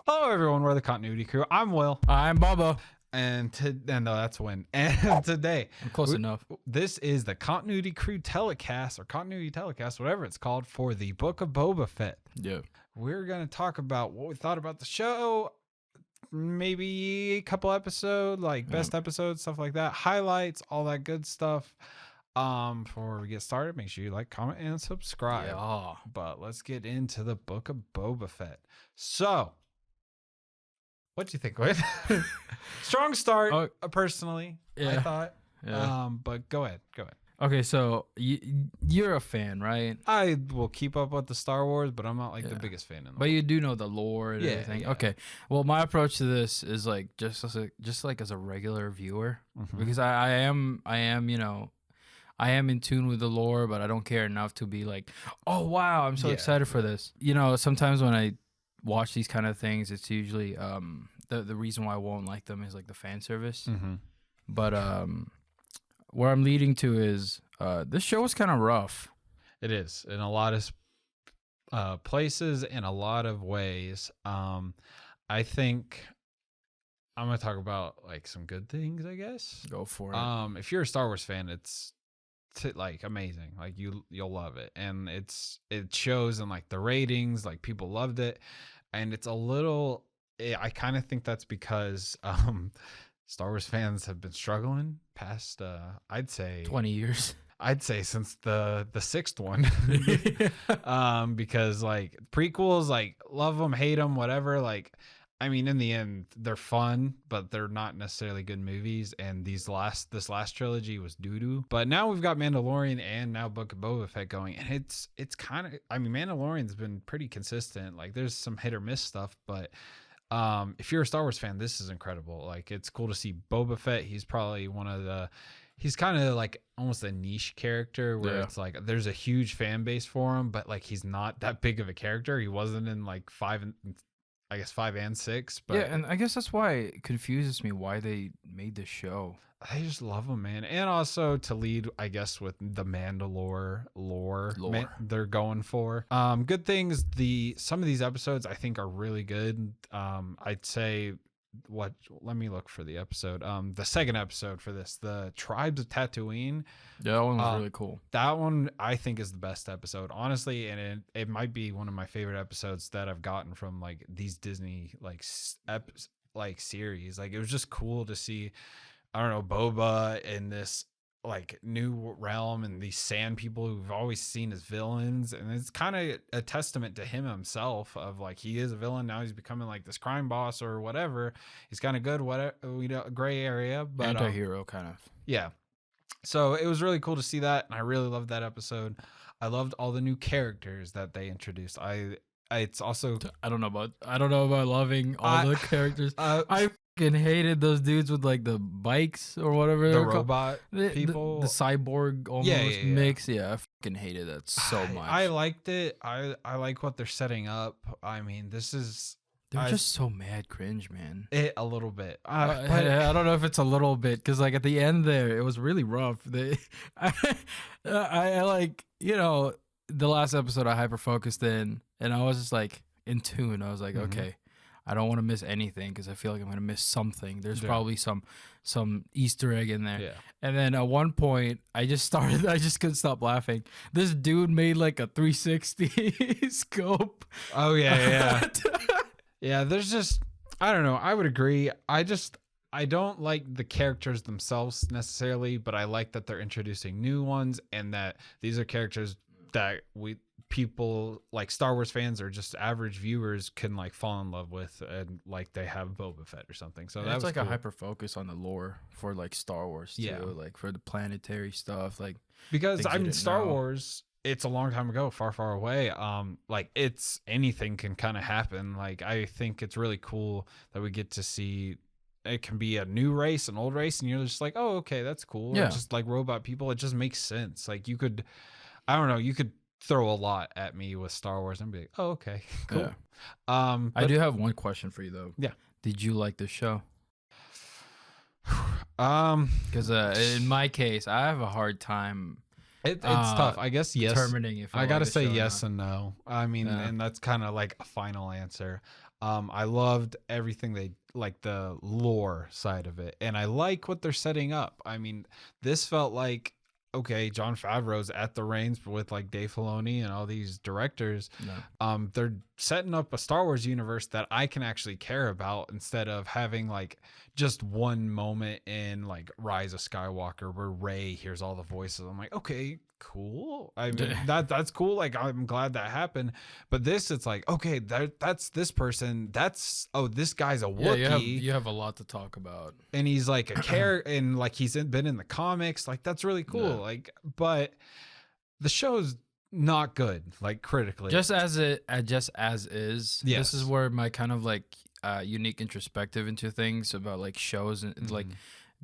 Hello, everyone. We're the Continuity Crew. I'm Will. I'm Boba. And no, that's Win. And today, Close enough. This is the Continuity Crew Telecast, or Continuity Telecast, whatever it's called, for the Book of Boba Fett. Yeah. We're going to talk about what we thought about the show, maybe a couple episodes, like best episodes, stuff like that, highlights, all that good stuff. Before we get started, make sure you like, comment, and subscribe. Yeah. But let's get into the Book of Boba Fett. So, what'd you think, Wade? Strong start, personally, I thought. Yeah. But go ahead. Okay, so you're a fan, right? I will keep up with the Star Wars, but I'm not like the biggest fan in the But you do know the lore and everything. Yeah. Okay. Well, my approach to this is like just like as a regular viewer, because I am I am in tune with the lore, but I don't care enough to be like, oh wow, I'm so excited for this. You know, sometimes when I watch these kind of things, it's usually the reason why I won't like them is like the fan service. But where I'm leading to is this show is kind of rough. It is in a lot of places, in a lot of ways. I think I'm gonna talk about like some good things, I guess. Go for it. If you're a Star Wars fan, it's like amazing. Like you'll love it, and it shows in like the ratings. Like people loved it, and it's a little. I kind of think that's because Star Wars fans have been struggling past I'd say 20 years. I'd say since the sixth one. Because like prequels, like love them, hate them, whatever, like I mean in the end they're fun, but they're not necessarily good movies, and this last trilogy was doo-doo. But now we've got Mandalorian and now Book of Boba Fett going, and it's kind of, I mean, Mandalorian's been pretty consistent. Like there's some hit or miss stuff, but if you're a Star Wars fan, this is incredible. Like it's cool to see Boba Fett. He's probably he's kind of like almost a niche character where it's like there's a huge fan base for him, but like he's not that big of a character. He wasn't in like 5 and 6. But yeah, and I guess that's why it confuses me why they made this show. I just love him, man. And also to lead, I guess, with the Mandalore lore. They're going for. Good things. Some of these episodes I think are really good. I'd say let me look for the episode. The second episode for this, the Tribes of Tatooine. Yeah, that one was really cool. That one I think is the best episode, honestly, and it might be one of my favorite episodes that I've gotten from like these Disney like series. Like it was just cool to see, I don't know, Boba in this like new realm and these sand people who've always seen as villains, and it's kind of a testament to him himself of like he is a villain now, he's becoming like this crime boss or whatever. He's kind of good, gray area, but anti-hero kind of. Yeah. So it was really cool to see that, and I really loved that episode. I loved all the new characters that they introduced. It's also I don't know about loving all the characters. I fucking hated those dudes with like the bikes or whatever. The robot people, the cyborg almost mix. Yeah, I fucking hated that so much. I liked it. I like what they're setting up. I mean, they're just so mad cringe, man. A little bit. But I don't know if it's a little bit, because like at the end there, it was really rough. I like, you know, the last episode I hyper focused in, and I was just like in tune. I was like, okay, I don't want to miss anything because I feel like I'm gonna miss something. There's probably some Easter egg in there. Yeah. And then at one point, I just couldn't stop laughing. This dude made like a 360 scope. Oh yeah. Yeah, there's just, I don't know. I would agree. I don't like the characters themselves necessarily, but I like that they're introducing new ones, and that these are characters that people like Star Wars fans or just average viewers can like fall in love with, and like they have Boba Fett or something. So that's like cool. A hyper focus on the lore for like Star Wars too, like for the planetary stuff, like because I mean Star Wars, it's a long time ago, far away. Like it's anything can kind of happen. Like I think it's really cool that we get to see. It can be a new race, an old race, and you're just like, oh, okay, that's cool. Yeah. Or just like robot people, it just makes sense. Like you could throw a lot at me with Star Wars and be like, oh, okay, cool. Yeah. I do have one question for you though. Yeah. Did you like the show? Because in my case, I have a hard time. It's tough. I guess yes. Determining if I gotta say yes and no. I mean, and that's kind of like a final answer. I loved everything they like the lore side of it, and I like what they're setting up. I mean, this felt like okay, John Favreau's at the reins with like Dave Filoni and all these directors. No. They're setting up a Star Wars universe that I can actually care about instead of having like just one moment in like Rise of Skywalker where Rey hears all the voices. I'm like, okay, cool. I mean, that's cool. Like, I'm glad that happened. But this, it's like, okay, that's this person. That's this guy's a Wookiee. You have a lot to talk about, and he's like a character, and like been in the comics. Like, that's really cool. Yeah. Like, but the show's not good, like critically. Just as is. Yes. This is where my kind of like unique introspective into things about like shows and like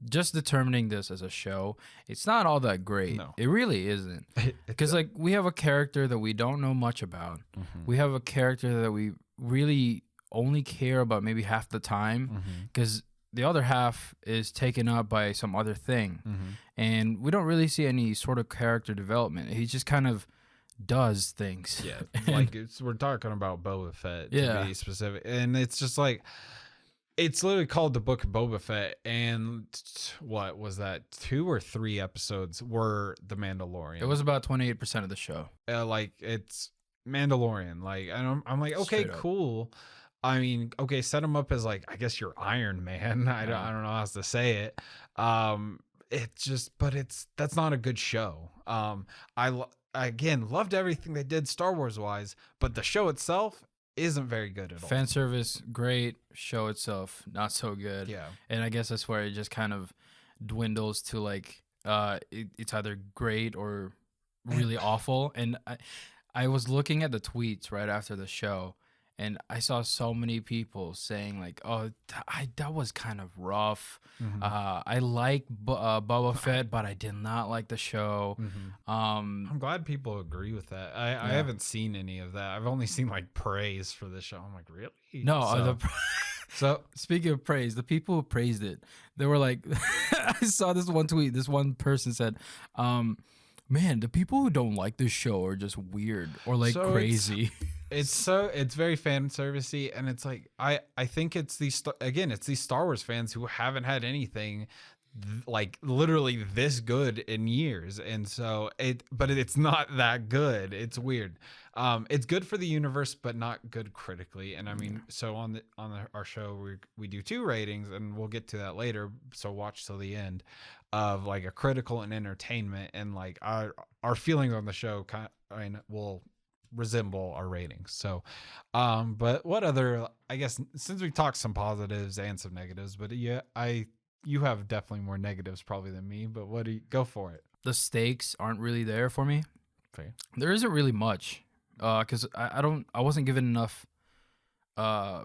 just determining this as a show, it's not all that great. No. It really isn't. Because like we have a character that we don't know much about. We have a character that we really only care about maybe half the time because the other half is taken up by some other thing. And we don't really see any sort of character development. He just kind of does things. Yeah, like we're talking about Boba Fett to be specific, and it's just like it's literally called the Book of Boba Fett, and what was that? 2 or 3 episodes were the Mandalorian. It was about 28% of the show. Like it's Mandalorian. Like I'm like okay, cool. I mean, okay, set him up as like I guess your Iron Man. I don't know how else to say it. It's just, but that's not a good show. I again loved everything they did Star Wars wise, but the show itself isn't very good at all. Fan service, great. Show itself, not so good. Yeah. And I guess that's where it just kind of dwindles to like it's either great or really awful. And I was looking at the tweets right after the show, and I saw so many people saying like, "Oh, that was kind of rough. I like Boba Fett, but I did not like the show." I'm glad people agree with that. I haven't seen any of that. I've only seen like praise for the show. I'm like, really? No. So speaking of praise, the people who praised it, they were like, I saw this one tweet. This one person said, "Man, the people who don't like this show are just weird or like crazy." It's very fan servicey, and it's like I think it's these Star Wars fans who haven't had anything like literally this good in years, and so it's not that good. It's weird. It's good for the universe, but not good critically. And I mean, so on our show we do 2 ratings, and we'll get to that later. So watch till the end of like a critical and entertainment, and like our feelings on the show will resemble our ratings. So but what other, I guess, since we talked some positives and some negatives, but you have definitely more negatives probably than me, but what do you go for it? The stakes aren't really there for me. Fair. There isn't really much because I wasn't given enough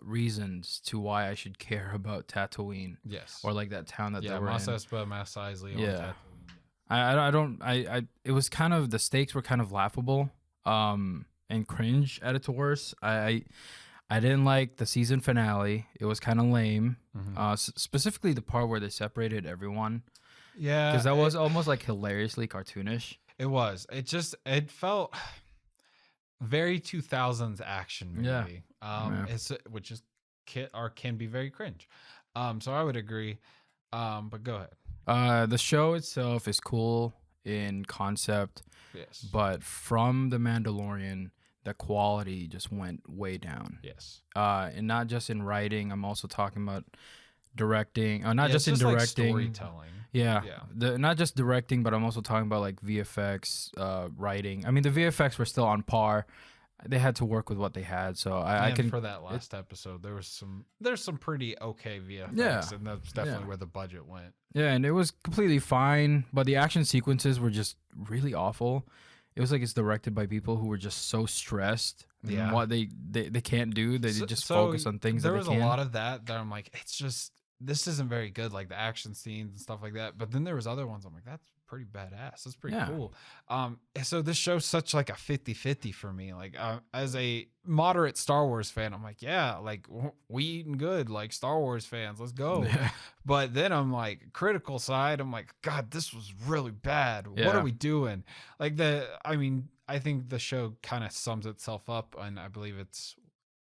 reasons to why I should care about Tatooine. Yes. Or like that town that they were Mos in. Espa, Mos Eisley. Yeah. I it was kind of, the stakes were kind of laughable and cringe at its worst. I didn't like the season finale. It was kind of lame. Specifically the part where they separated everyone. Yeah. Because that was almost like hilariously cartoonish. It was. It felt very 2000s action movie. Which is can be very cringe. So I would agree. But go ahead. The show itself is cool in concept. Yes. But from The Mandalorian, the quality just went way down. Yes. And not just in writing, I'm also talking about directing. Not just in like directing. Storytelling. Yeah. Not just directing, but I'm also talking about like VFX, writing. I mean, the VFX were still on par. They had to work with what they had, so I can. For that last episode, there's some pretty okay VFX, and that's definitely where the budget went. Yeah, and it was completely fine, but the action sequences were just really awful. It was like it's directed by people who were just so stressed. Yeah, what they can't do. They just focus on things that they can. There was a lot of that I'm like, it's just, this isn't very good, like the action scenes and stuff like that. But then there was other ones I'm like, that's pretty badass. That's pretty cool. So this show's such like a 50-50 for me. Like as a moderate Star Wars fan, I'm like, yeah, like we eating good, like Star Wars fans, let's go. But then I'm like, critical side, I'm like, God, this was really bad. What are we doing? Like I think the show kind of sums itself up, and I believe it's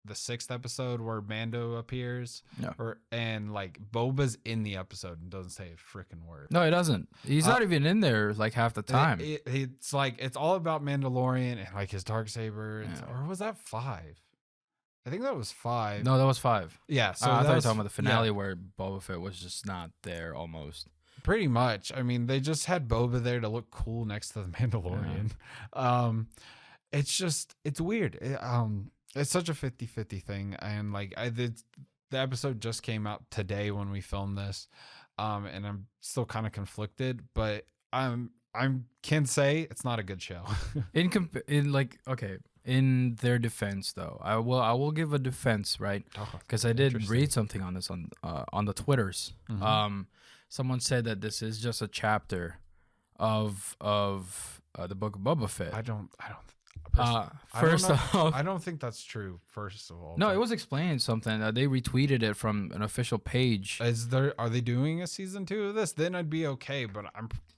the 6th episode where Mando appears, Yeah. and like Boba's in the episode and doesn't say a freaking word. No, it doesn't. He's not even in there like half the time. It's like it's all about Mandalorian and like his darksaber, or was that 5? I think that was 5. No, that was 5. Yeah, so I thought you were talking about the finale where Boba Fett was just not there almost. Pretty much. I mean, they just had Boba there to look cool next to the Mandalorian. Yeah. It's weird. It's such a 50-50 thing, and like the episode just came out today when we filmed this, and I'm still kind of conflicted, but I can say it's not a good show. In their defense, though, I will give a defense, right? Because I did read something on this on the Twitters. Mm-hmm. Someone said that this is just a chapter of the book of Boba Fett. I don't think that's true. First of all, no, it was explaining something. They retweeted it from an official page. Are they doing a season 2 of this? Then I'd be okay. But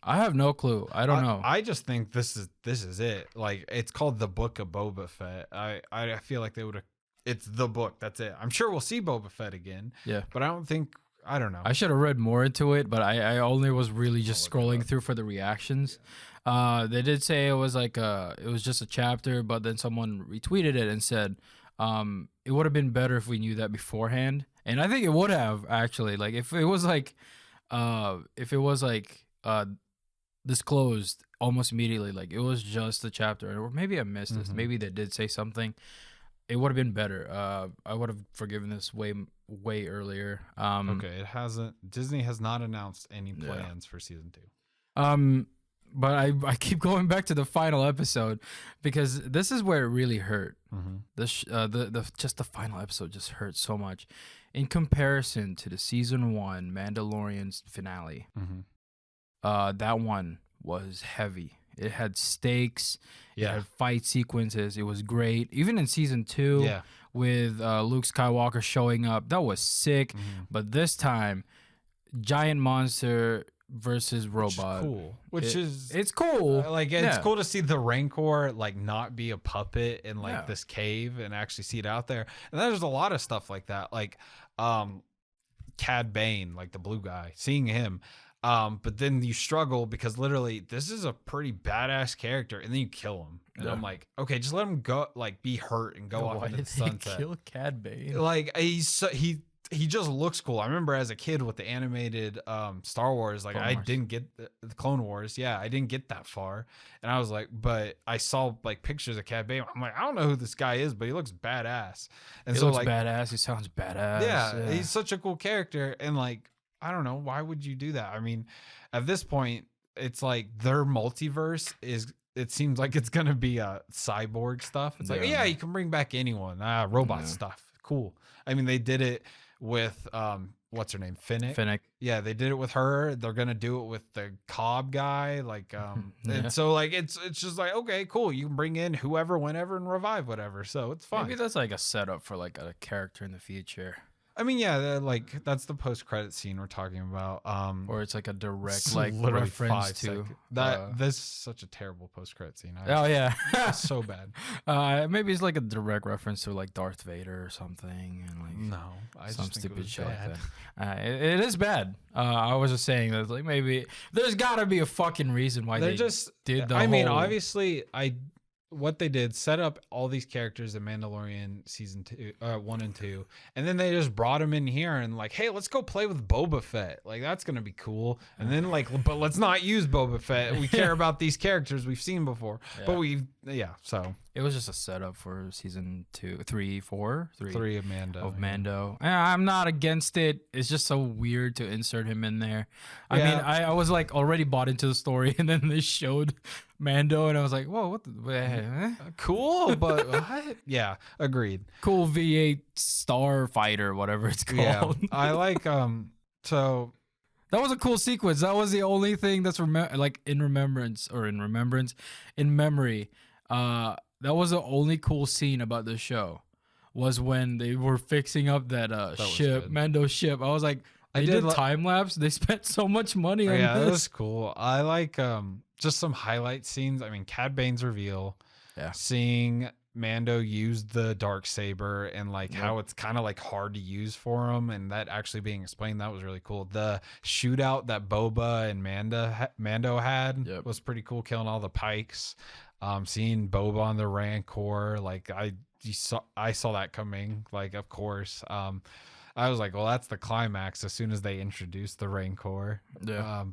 I have no clue. I don't know. I just think this is it. Like, it's called the Book of Boba Fett. I feel like they would have. It's the book. That's it. I'm sure we'll see Boba Fett again. Yeah, but I don't know. I should have read more into it, but I only was really just scrolling through for the reactions. They did say it was like it was just a chapter, but then someone retweeted it and said it would have been better if we knew that beforehand. And I think it would have, actually. Like if it was disclosed almost immediately, like it was just a chapter, or maybe I missed this. Maybe they did say something. It would have been better. I would have forgiven this way earlier. Okay, it hasn't. Disney has not announced any plans for season 2. But I keep going back to the final episode because this is where it really hurt. Just the final episode just hurt so much in comparison to the season 1 Mandalorian's finale. That one was heavy. It had stakes. It had fight sequences. It was great. Even in season 2, with Luke Skywalker showing up, that was sick. But this time, giant monster versus robot, it's cool. It's cool to see the Rancor like not be a puppet in like this cave and actually see it out there. And there's a lot of stuff like that, like Cad Bane, like the blue guy, seeing him. But then you struggle because literally this is a pretty badass character, and then you kill him. And I'm like, okay, just let him go, like be hurt and go off into the sunset. Kill Cad Bane? Like he just looks cool. I remember as a kid with the animated Star Wars, like I didn't get the Clone Wars. Yeah, I didn't get that far. And I was like, but I saw like pictures of Cad Bane. I'm like, I don't know who this guy is, but he looks badass. And he looks badass. He sounds badass. Yeah, he's such a cool character. And like, I don't know, why would you do that? I mean, at this point, it's like their multiverse it seems like it's gonna be cyborg stuff. It's like, you can bring back anyone. Robot stuff. Cool. I mean, they did it with what's her name? Finnick. Yeah, they did it with her. They're gonna do it with the Cobb guy. Like and so like it's just like, okay, cool. You can bring in whoever, whenever, and revive whatever. So it's fine. Maybe that's like a setup for like a character in the future. I mean, like that's the post-credit scene we're talking about. Or it's like a direct like reference to that. This is such a terrible post-credit scene. It's so bad. Maybe it's like a direct reference to like Darth Vader or something, and like some stupid shit like that. It is bad. I was just saying that like maybe there's got to be a fucking reason why they just did. I mean, obviously, what they did, set up all these characters in Mandalorian season 1 and 2, and then they just brought them in here and like, hey, let's go play with Boba Fett. Like that's gonna be cool. And then like, but let's not use Boba Fett. We care about these characters we've seen before. But so it was just a setup for season 2, 3, 4, 3 of Mando. I'm not against it. It's just so weird to insert him in there. I mean, I was like already bought into the story, and then they showed Mando, and I was like, whoa, what the cool, but what? Yeah, agreed. Cool V8 Starfighter, whatever it's called. Yeah, I like so that was a cool sequence. That was the only thing that's in memory. That was the only cool scene about the show, was when they were fixing up that ship, Mando's ship. I was like, they did time lapse. They spent so much money on this. Yeah, that was cool. I like just some highlight scenes. I mean, Cad Bane's reveal. Yeah. Seeing Mando used the Darksaber and like Yep. how it's kind of like hard to use for him, and that actually being explained, that was really cool. The shootout that Boba and Mando had Yep. was pretty cool, killing all the Pikes. Seeing Boba on the Rancor, like I saw that coming, like of course. I was like, well, that's the climax as soon as they introduced the Rancor. Yeah.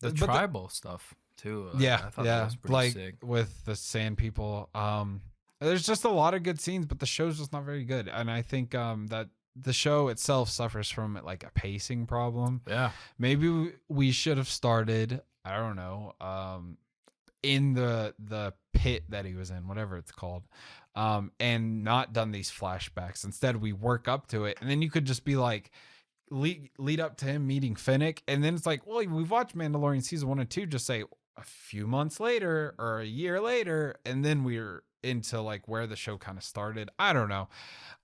The Tribal stuff too. Yeah, I thought that yeah, was pretty like sick. with the sand people. There's just a lot of good scenes, but the show's just not very good, and I think that the show itself suffers from like a pacing problem. Yeah. Maybe we should have started, I don't know, in the pit that he was in, whatever it's called, and not done these flashbacks. Instead, we work up to it, and then you could just be like, lead up to him meeting Finnick, and then it's like, well, we've watched Mandalorian season 1 and 2. Just say a few months later or a year later, and then we're into like where the show kind of started. I don't know.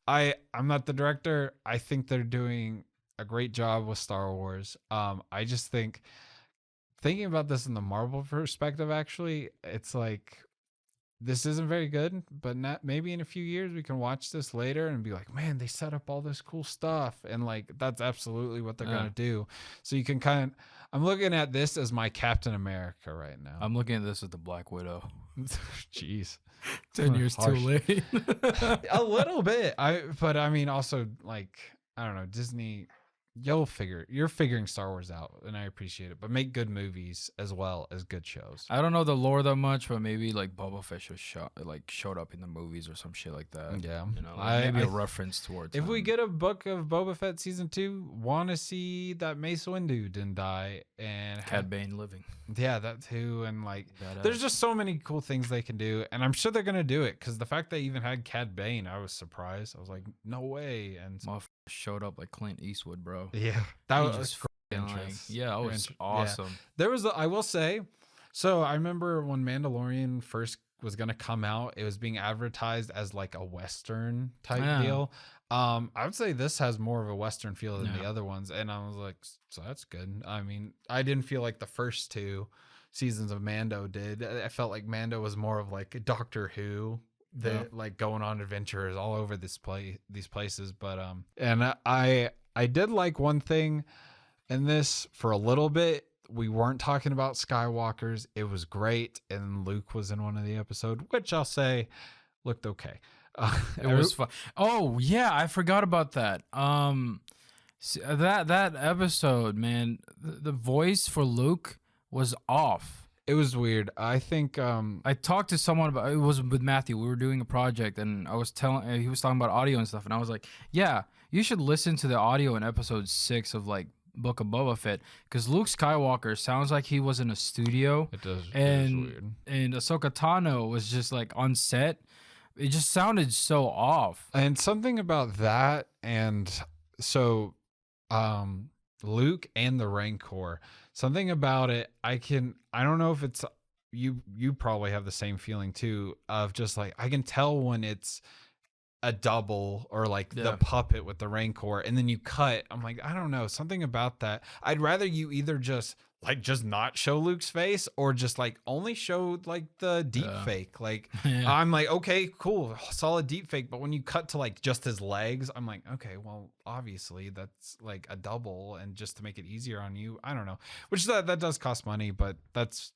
I'm not the director. I think they're doing a great job with Star Wars. I just think, thinking about this in the Marvel perspective, actually, it's like, this isn't very good, but not, maybe in a few years we can watch this later and be like, man, they set up all this cool stuff, and like that's absolutely what they're gonna do. So you can I'm looking at this as my Captain America right now. I'm looking at this as the Black Widow. Jeez. 10 years too late. A little bit. But I mean, also, like, I don't know, Disney, you're figuring Star Wars out, and I appreciate it, but make good movies as well as good shows. I don't know the lore that much, but maybe like Boba Fett showed up in the movies or some shit like that. Yeah, you know, like maybe a reference towards. If we get a book of Boba Fett season 2, want to see that Mace Windu didn't die and Cad Bane living. Yeah, that too, and like, there's just so many cool things they can do, and I'm sure they're gonna do it, because the fact they even had Cad Bane, I was surprised. I was like, no way, and showed up like Clint Eastwood, bro. Yeah, that was yeah, it was awesome. Yeah. There was, I will say, so I remember when Mandalorian first was gonna come out, it was being advertised as like a Western type deal. I would say this has more of a Western feel than the other ones, and I was like, so that's good. I mean, I didn't feel like the first 2 seasons of Mando did. I felt like Mando was more of like a Doctor Who, like going on adventures all over these places. But and I did like one thing in this for a little bit. We weren't talking about Skywalkers. It was great, and Luke was in one of the episodes, which I'll say looked okay. It was fun. Oh yeah, I forgot about that. That episode, man, the voice for Luke was off. It was weird. I think I talked to someone about it. Was with Matthew. We were doing a project, and I was he was talking about audio and stuff, and I was like, yeah, you should listen to the audio in episode 6 of like Book of Boba Fett, because Luke Skywalker sounds like he was in a studio. It does. And it is weird. And Ahsoka Tano was just like on set. It just sounded so off. And something about that, and so Luke and the Rancor, something about it, I don't know if it's you probably have the same feeling too, of just like, I can tell when it's a double or like the puppet with the Rancor, and then you cut. I'm like, I don't know, something about that. I'd rather you either just not show Luke's face, or just like only show like the deep fake. Like I'm like, okay, cool, solid deep fake. But when you cut to like just his legs, I'm like, okay, well, obviously that's like a double, and just to make it easier on you. I don't know, which that does cost money, but that's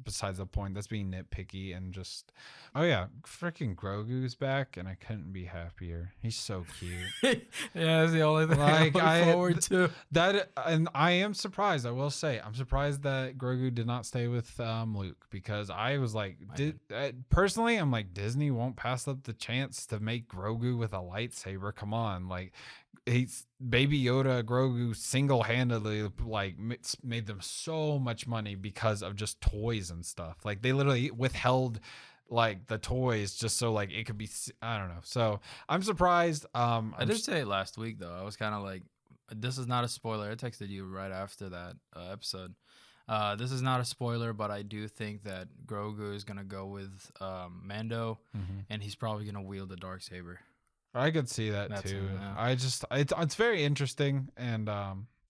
besides the point. That's being nitpicky. And just, oh yeah, freaking Grogu's back, and I couldn't be happier. He's so cute. Yeah, that's the only thing I look forward to. That, and I am surprised. I will say, I'm surprised that Grogu did not stay with Luke, because I was like, personally, I'm like, Disney won't pass up the chance to make Grogu with a lightsaber. Come on, like, he's Baby Yoda, Grogu single-handedly like made them so much money because of just toys and stuff. Like, they literally withheld like the toys just so like it could be, I don't know. So I'm surprised. I did say it last week though. I was kind of like, this is not a spoiler. I texted you right after that episode. This is not a spoiler, but I do think that Grogu is gonna go with Mando, and he's probably gonna wield the Darksaber. I could see that too. I just, it's very interesting, and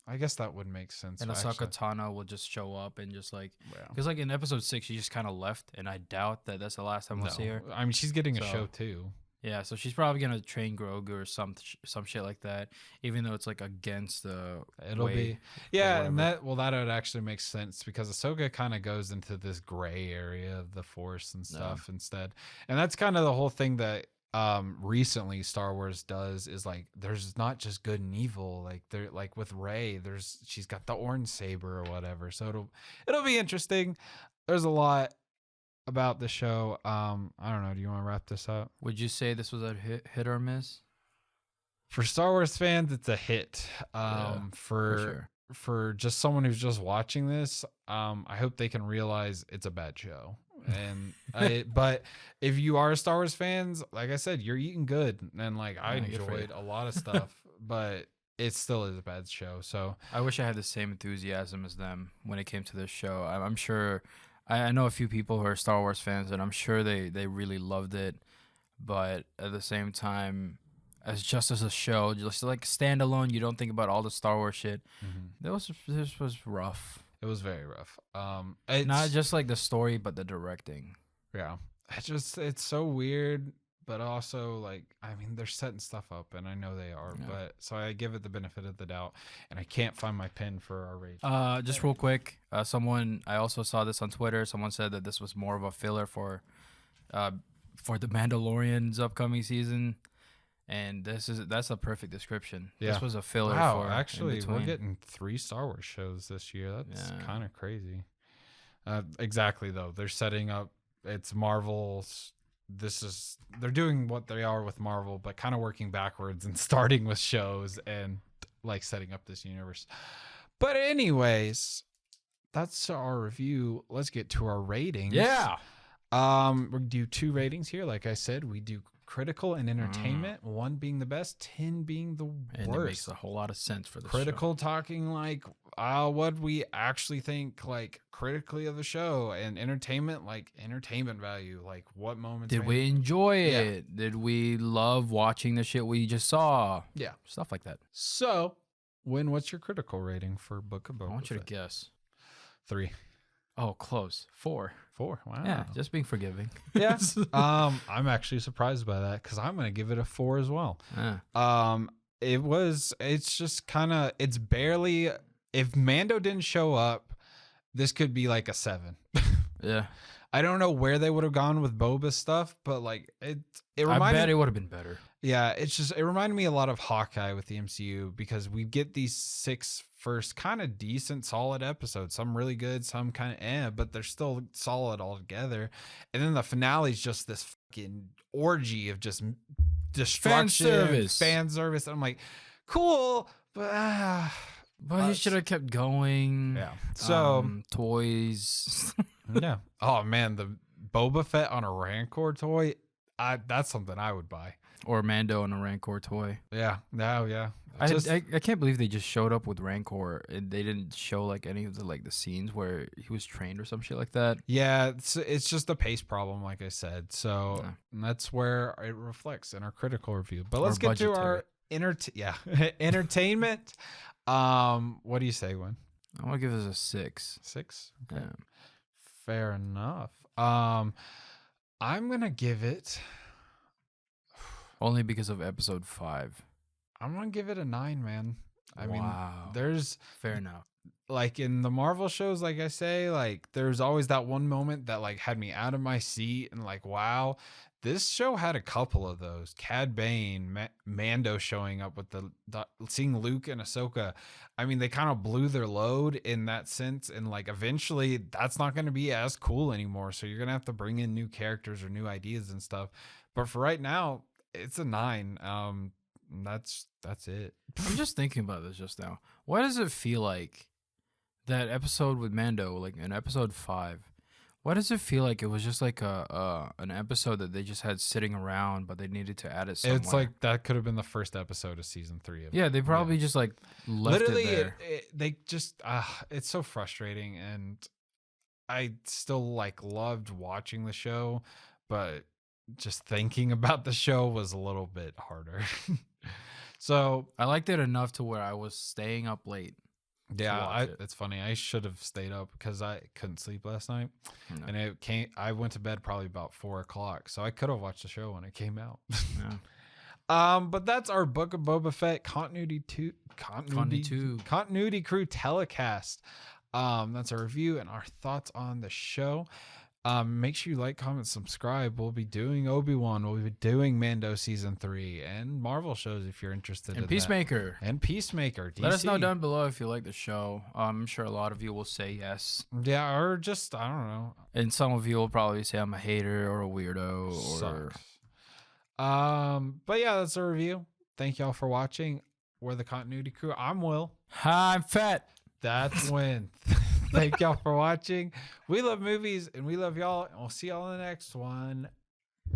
I guess that would make sense. And actually. Ahsoka Tano will just show up and just like, Yeah. because like in episode 6, she just kind of left, and I doubt that that's the last time we'll see her. I mean, she's getting a So- show too. Yeah, so she's probably gonna train Grogu or some shit like that, even though it's like against the. It'll way be, or yeah, and whatever. that would actually make sense because Ahsoka kind of goes into this gray area of the Force and stuff instead, and that's kind of the whole thing that recently Star Wars does is like there's not just good and evil, like they're like with Rey, she's got the orange saber or whatever, so it'll be interesting. There's a lot about the show. I don't know, do you want to wrap this up? Would you say this was a hit or miss? For Star Wars fans, it's a hit. For For just someone who's just watching this, I hope they can realize it's a bad show. And but if you are Star Wars fans, like I said, you're eating good, and like I Yeah, good for you. enjoyed a lot of stuff, but it still is a bad show. So I wish I had the same enthusiasm as them when it came to this show. I'm sure. I know a few people who are Star Wars fans, and I'm sure they really loved it. But at the same time, as a show, just like standalone, you don't think about all the Star Wars shit. This was rough. it was very rough. Not just like the story, but the directing. Yeah, it's so weird, but also like I mean they're setting stuff up, and I know they are, Yeah. but so I give it the benefit of the doubt, and I can't find my pen for our rage. Just real quick, I also saw this on Twitter. Someone said that this was more of a filler for the Mandalorian's upcoming season, and that's a perfect description. Yeah. This was a filler. Wow, for actually, in we're between. getting 3 Star Wars shows this year. That's Yeah. kind of crazy. Exactly though, they're setting up. It's Marvel's. They're doing what they are with Marvel, but kind of working backwards and starting with shows and like setting up this universe. But anyways, that's our review. Let's get to our ratings. Yeah. We do 2 ratings here. Like I said, we do critical and entertainment, 1 being the best, 10 being the And worst. it makes a whole lot of sense for the Critical talking like what we actually think like critically of the show, and entertainment like entertainment value, like what moments Did made- we enjoy Yeah. it? Did we love watching the shit we just saw? Yeah. Stuff like that. So what's your critical rating for Book of Boba I want you to Fett? guess. 3 Oh, close. 4. 4 Wow. Yeah, just being forgiving. Yeah. I'm actually surprised by that because I'm gonna give it a 4 as well. Yeah. It's just kind of, it's barely, if Mando didn't show up, this could be like a 7. Yeah. I don't know where they would have gone with Boba stuff, but like it I reminded, bet it would have been better. yeah, it reminded me a lot of Hawkeye with the MCU because we get these 6 first kind of decent, solid episodes, some really good, some kind of but they're still solid altogether. And then the finale is just this fucking orgy of just destruction, fan service. And I'm like, cool, but But he should have kept going. yeah. So toys. yeah. Oh man, the Boba Fett on a Rancor toy, that's something I would buy. Or Mando and a Rancor toy. Yeah. No, yeah. I can't believe they just showed up with Rancor and they didn't show like any of the scenes where he was trained or some shit like that. Yeah, it's just a pace problem, like I said. So that's where it reflects in our critical review. But let's get to our entertainment. What do you say, Gwen? I want to give this a 6. 6? Okay. Yeah. Fair enough. I'm gonna give it. Only because of episode 5. I'm gonna give it a 9, man. I mean, Wow. there's Fair enough. like in the Marvel shows, like I say, like there's always that one moment that like had me out of my seat and like, wow. This show had a couple of those. Cad Bane, Mando showing up with seeing Luke and Ahsoka. I mean, they kind of blew their load in that sense, and like eventually, that's not going to be as cool anymore. So you're gonna have to bring in new characters or new ideas and stuff. But for right now, it's a 9. That's it. I'm just thinking about this just now. What does it feel like that episode with Mando, like in episode 5? Why does it feel like it was just like an episode that they just had sitting around, but they needed to add it somewhere? It's like that could have been the first episode of season 3. Yeah, they probably just like left literally it there. they just it's so frustrating, and I still like loved watching the show, but just thinking about the show was a little bit harder. So I liked it enough to where I was staying up late Yeah, it's funny. I should have stayed up because I couldn't sleep last night, and I went to bed probably about 4 o'clock, so I could have watched the show when it came out. Yeah. But that's our Book of Boba Fett continuity crew telecast. That's our review and our thoughts on the show. Make sure you like, comment, subscribe. We'll be doing Obi-Wan. We'll be doing Mando season 3 and Marvel shows if you're interested. And Peacemaker. And Peacemaker. DC. Let us know down below if you like the show. I'm sure a lot of you will say yes. Yeah, or just I don't know. And some of you will probably say I'm a hater or a weirdo or. Sucks. But yeah, that's a review. Thank y'all for watching. We're the continuity crew. I'm Will. Hi, I'm Fett. That's Win. Thank y'all for watching. We love movies and we love y'all. And we'll see y'all in the next one.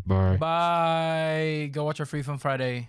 Bye. Go watch our Free Fun Friday.